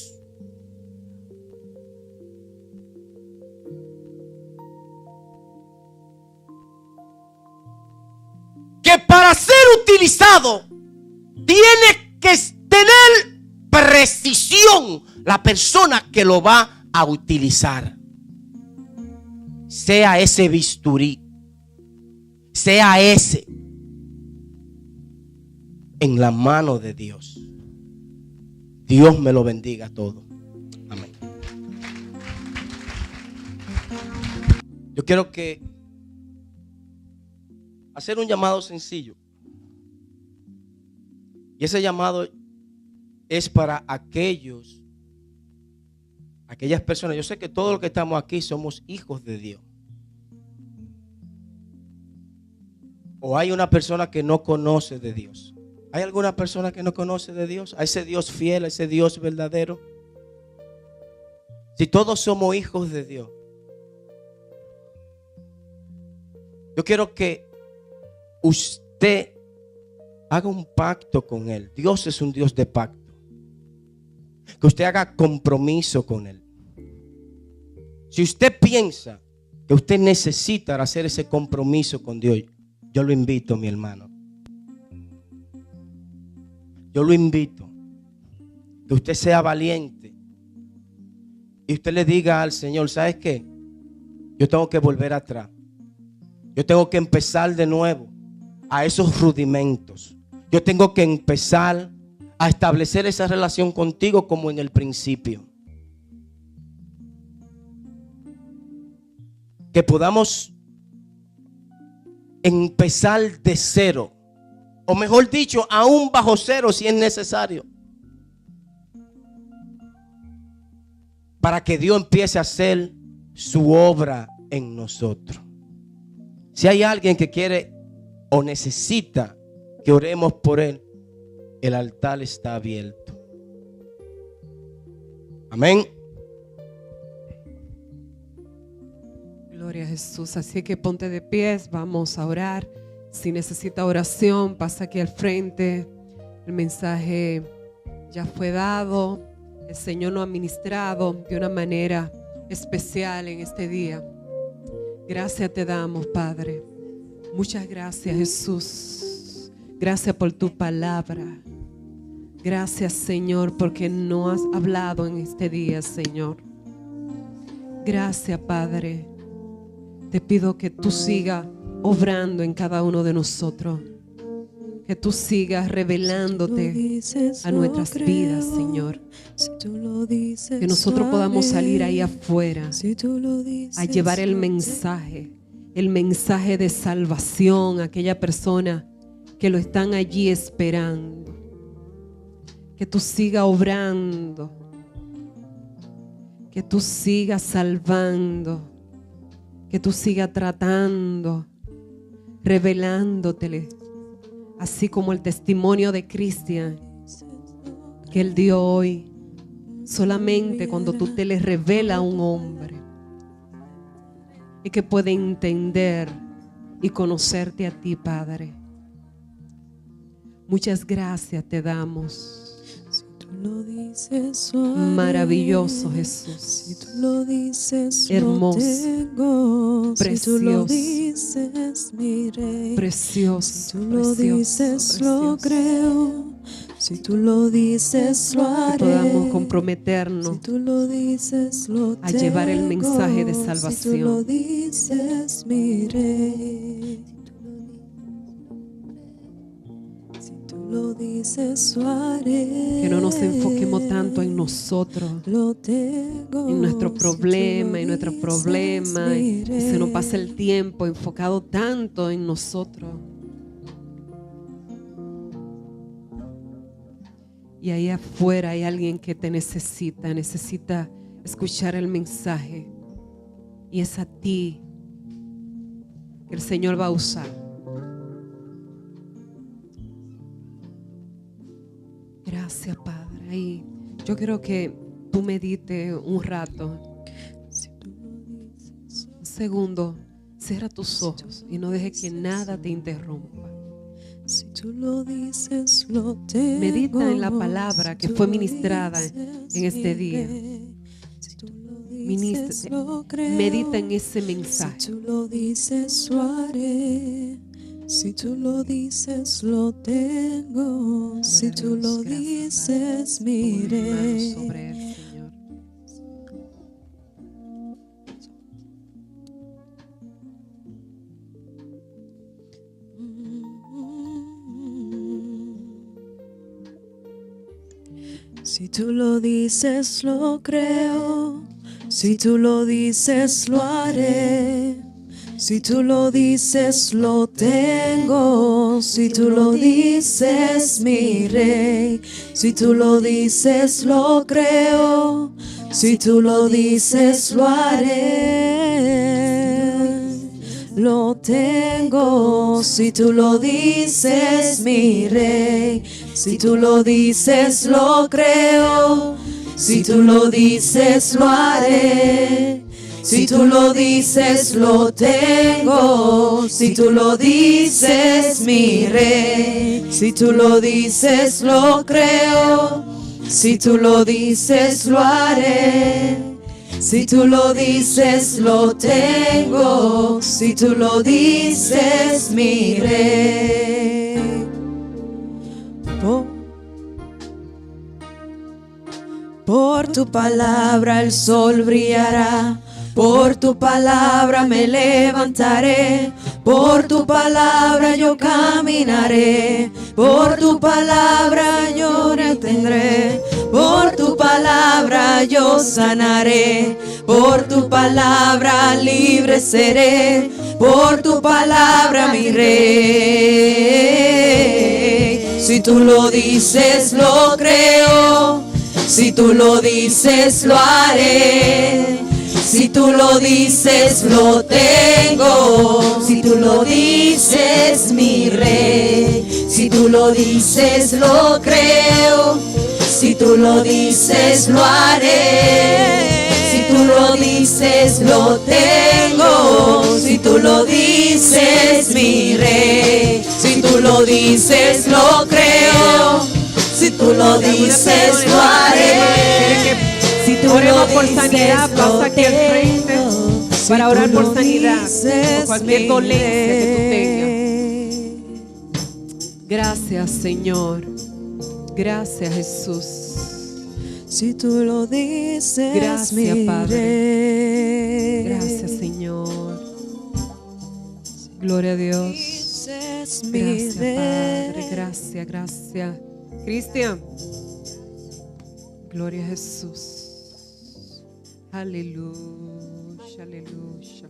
Que para ser utilizado tiene que tener precisión la persona que lo va a utilizar. Sea ese bisturí, sea ese, en la mano de Dios. Dios me lo bendiga todo. Amén. Yo quiero hacer un llamado sencillo. Y ese llamado es para aquellas personas. Yo sé que todos los que estamos aquí somos hijos de Dios. O hay una persona que no conoce de Dios. ¿Hay alguna persona que no conoce de Dios? A ese Dios fiel, a ese Dios verdadero. Si todos somos hijos de Dios, yo quiero que usted haga un pacto con Él. Dios es un Dios de pacto. Que usted haga compromiso con Él. Si usted piensa que usted necesita hacer ese compromiso con Dios, yo lo invito, mi hermano. Yo lo invito. Que usted sea valiente. Y usted le diga al Señor, ¿sabes qué? Yo tengo que volver atrás. Yo tengo que empezar de nuevo a esos rudimentos. Yo tengo que empezar a establecer esa relación contigo como en el principio. Que podamos empezar de cero. O mejor dicho, aún bajo cero si es necesario. Para que Dios empiece a hacer su obra en nosotros. Si hay alguien que quiere o necesita que oremos por él, el altar está abierto. Amén. Gloria a Jesús. Así que ponte de pies, vamos a orar. Si necesita oración, pasa aquí al frente. El mensaje ya fue dado. El Señor nos ha ministrado de una manera especial en este día. Gracias te damos, Padre. Muchas gracias, Jesús. Gracias por tu palabra. Gracias, Señor, porque nos has hablado en este día, Señor. Gracias, Padre. Te pido que tú sigas obrando en cada uno de nosotros. Que tú sigas revelándote a nuestras vidas, Señor. Que nosotros podamos salir ahí afuera a llevar el mensaje de salvación a aquella persona que lo están allí esperando. Que tú sigas obrando, que tú sigas salvando, que tú sigas tratando, revelándotele, así como el testimonio de Cristian que él dio hoy. Solamente cuando tú te le revelas a un hombre y que puede entender y conocerte a ti, Padre. Muchas gracias te damos. Lo dices, maravilloso Jesús, si tú lo dices, hermoso, tengo. precioso, si tú lo dices, mi rey, precioso, si tú lo dices, precioso. Lo creo, si tú lo dices, lo haré, que podamos comprometernos si tú lo dices, lo a llevar el mensaje de salvación. Si tú lo dices, mi rey, si tú lo dices, lo haré. Que no nos enfoquemos tanto en nosotros, Lo tengo. en nuestro Si problema, tú en lo nuestro dices, problema, y miré. se nos pasa el tiempo enfocado tanto en nosotros. Y ahí afuera hay alguien que te necesita escuchar el mensaje. Y es a ti que el Señor va a usar. Gracias, Padre. Y yo quiero que tú medites un rato. Un segundo, cierra tus ojos y no dejes que nada te interrumpa. Si tú lo dices, lo tengo. Medita en la palabra que Si tú fue lo ministrada dices, en este día. miré. Si tú lo dices, Ministra, lo creo. medita en ese mensaje. Si tú lo dices, lo haré. Si tú lo dices, lo tengo. Si Gloria a tú Dios. lo Gracias, dices, Pon tus manos miré. sobre él, Señor. Si tú lo dices, lo creo. Si tú lo dices, lo haré. Si tú lo dices, lo tengo. Si tú lo dices, mi rey. Si tú lo dices, lo creo. Si tú lo dices, lo haré. Lo tengo. Si tú lo dices, mi rey. Si tú lo dices, lo creo. Si tú lo dices, lo haré. Si tú lo dices, lo tengo. Si tú lo dices, mi rey. Si tú lo dices, lo creo. Si tú lo dices, lo haré. Si tú lo dices, lo tengo. Si tú lo dices, mi rey. Por tu palabra el sol brillará. Por tu palabra me levantaré. Por tu palabra yo caminaré. Por tu palabra yo tendré. Por tu palabra yo sanaré. Por tu palabra libre seré. Por tu palabra mi rey. Si tú lo dices lo creo. Si tú lo dices lo haré. Si tú lo dices lo tengo. Si tú lo dices mi rey. Si tú lo dices lo creo. Si tú lo dices lo haré. Si tú lo dices lo tengo. Si tú lo dices mi rey. Si tú lo dices lo creo. Si tú lo dices lo haré. Si tú Oremos lo por dices, sanidad, pasa aquí al frente para Si orar tú por lo sanidad, dices, por cualquier dolencia que tú tengas. Gracias, Señor. Gracias, Jesús. Si tú lo dices, Gracias, Padre. miré. Gracias, Señor. Gloria a Dios. Dices, Gracias, miré. Padre. Gracias. Cristian. Gloria a Jesús. Aleluya, aleluya.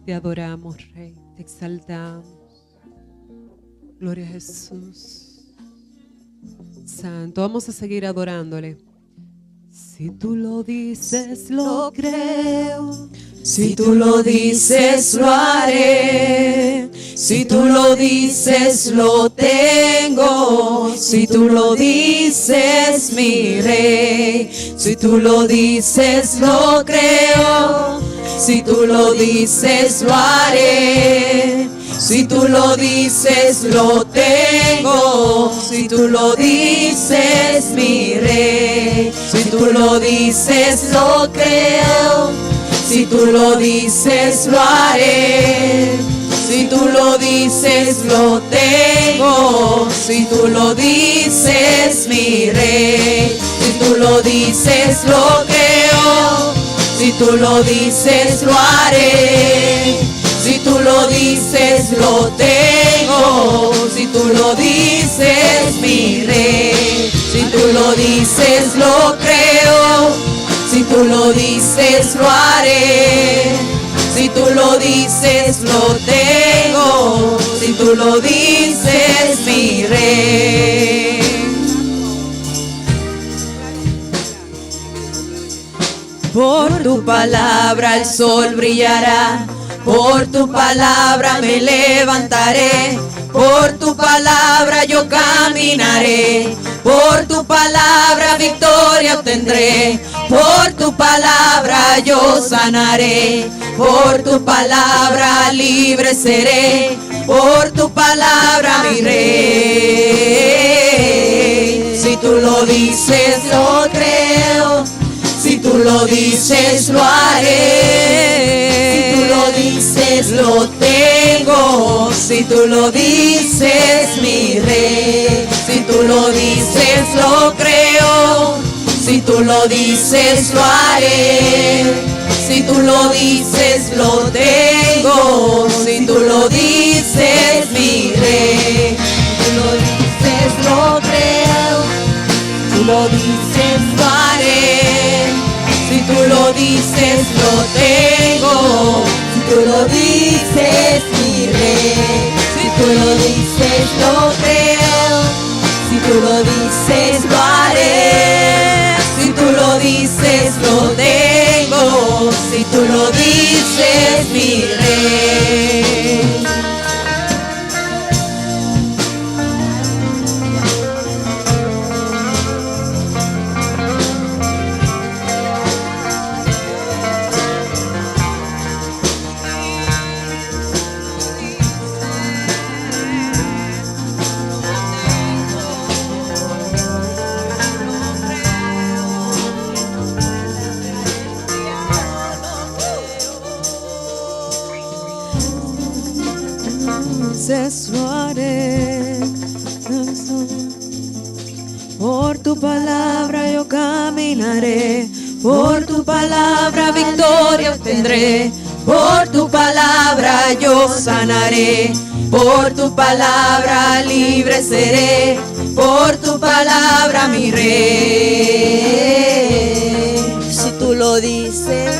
Te adoramos, Rey. Te exaltamos. Gloria a Jesús. Santo. Vamos a seguir adorándole. Si tú lo dices, lo creo. Si tú lo dices, lo haré. Si tú lo dices, lo tengo. Si tú lo dices, mi rey. Si tú lo dices, lo creo. Si tú lo dices, lo haré. Si tú lo dices, lo tengo. Si tú lo dices, mi rey. Si tú lo dices, lo creo. Si tú lo dices, lo haré. Si tú lo dices, lo tengo. Si tú lo dices, mi rey. Si tú lo dices, lo creo. Si tú lo dices, lo haré. Si tú lo dices, lo tengo. Si tú lo dices, lo dices, lo haré. Si tú lo dices, lo tengo. Si tú lo dices, mi rey. Por tu palabra el sol brillará. Por tu palabra me levantaré. Por tu palabra yo caminaré. Por tu palabra victoria obtendré. Por tu palabra yo sanaré. Por tu palabra libre seré. Por tu palabra mi rey. Si tú lo dices lo creo. Si tú lo dices lo haré. Si tú lo dices lo tengo. Si tú lo dices mi rey. Si tú lo dices lo creo. Si tú lo dices lo haré. Si tú lo dices lo tengo. Si tú lo dices mi rey. Si tú lo dices lo creo. Si tú lo dices lo haré. Si tú lo dices lo tengo. Si tú lo dices mi rey. Si tú lo dices lo creo. Si tú lo dices lo haré. Si tú lo dices lo tengo. Si tú lo dices mi rey. Lo haré. Por tu palabra yo caminaré. Por tu palabra victoria obtendré. Por tu palabra yo sanaré. Por tu palabra libre seré. Por tu palabra mi rey. Si tú lo dices.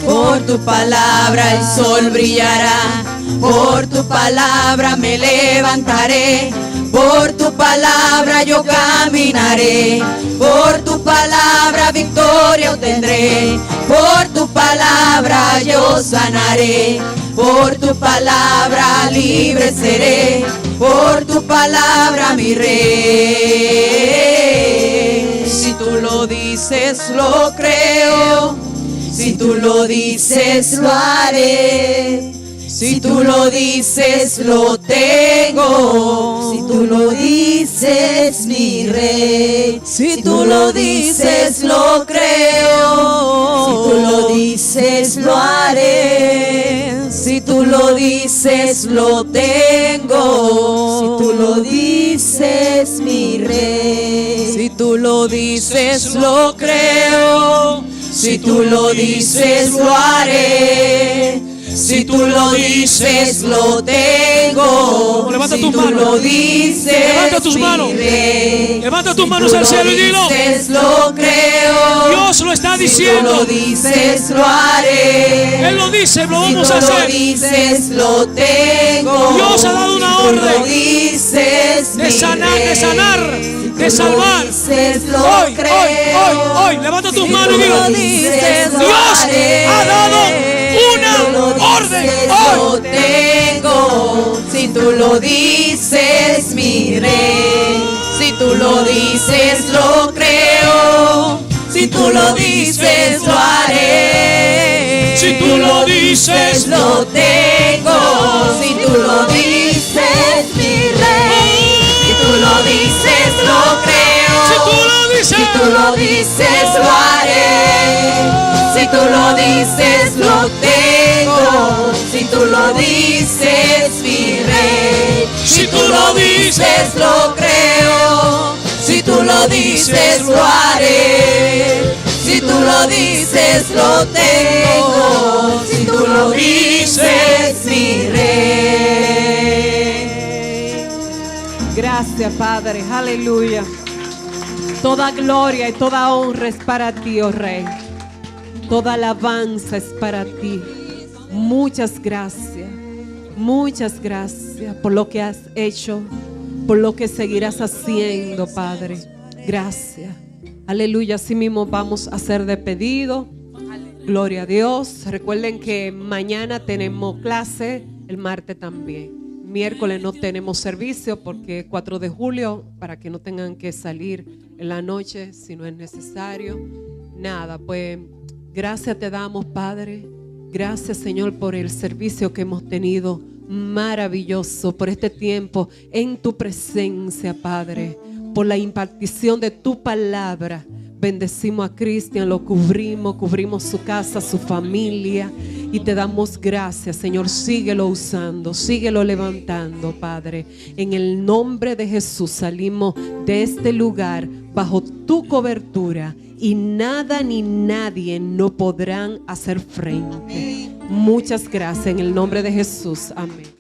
Por tu palabra el sol brillará. Por tu palabra me levantaré. Por tu palabra yo caminaré. Por tu palabra victoria obtendré. Por tu palabra yo sanaré. Por tu palabra libre seré. Por tu palabra mi rey. Si tú lo dices lo creo. Si tú lo dices lo haré. Si tú lo dices lo tengo. Si tú lo dices mi rey. Si tú lo dices lo creo. Si tú lo dices lo haré. Si tú lo dices lo tengo. Si tú lo dices mi rey. Si tú lo dices lo creo. Si tú lo dices lo haré. Si tú lo dices, lo tengo. Levanta si tus tú manos. lo dices, Levanta tus manos. Levanta tus manos al cielo y dilo. Si tú lo dices, lo creo. Dios lo está diciendo. Si tú lo dices, lo haré. Él lo dice, lo vamos si a tú hacer. lo dices, lo tengo. Dios ha dado una si orden tú lo dices, de sanar, de salvar. Dices, lo Hoy, creo. hoy. Levanta tus Si manos y tú dilo. lo dices, lo Dios haré. ha dado una Si tú lo orden dices, hoy. lo tengo. Si tú lo dices, mi rey. Si tú lo dices, lo creo. Si tú lo dices, lo haré. Si tú lo dices, lo tengo. Si tú lo dices, mi rey. Si tú lo dices, lo creo. Si tú lo dices, Si tú lo dices, lo haré. Si tú lo dices, lo tengo. Si tú lo dices, mi rey. Si tú lo dices, lo creo. Si tú lo dices, lo haré. Si tú lo dices, lo tengo. Si tú lo dices, mi rey. Gracias, Padre. Aleluya. Toda gloria y toda honra es para ti, oh Rey. Toda alabanza es para ti. Muchas gracias. Muchas gracias por lo que has hecho, por lo que seguirás haciendo, Padre. Gracias. Aleluya. Así mismo vamos a hacer de pedido. Gloria a Dios. Recuerden que mañana tenemos clase, el martes también. Miércoles no tenemos servicio porque es 4 de julio, para que no tengan que salir en la noche si no es necesario. Nada, pues gracias te damos, Padre. Gracias, Señor, por el servicio que hemos tenido. Maravilloso, por este tiempo en tu presencia, Padre. Por la impartición de tu palabra. Bendecimos a Cristian, lo cubrimos su casa, su familia, y te damos gracias, Señor. Síguelo usando, síguelo levantando, Padre. En el nombre de Jesús salimos de este lugar bajo tu cobertura, y nada ni nadie no podrán hacer frente. Muchas gracias en el nombre de Jesús. Amén.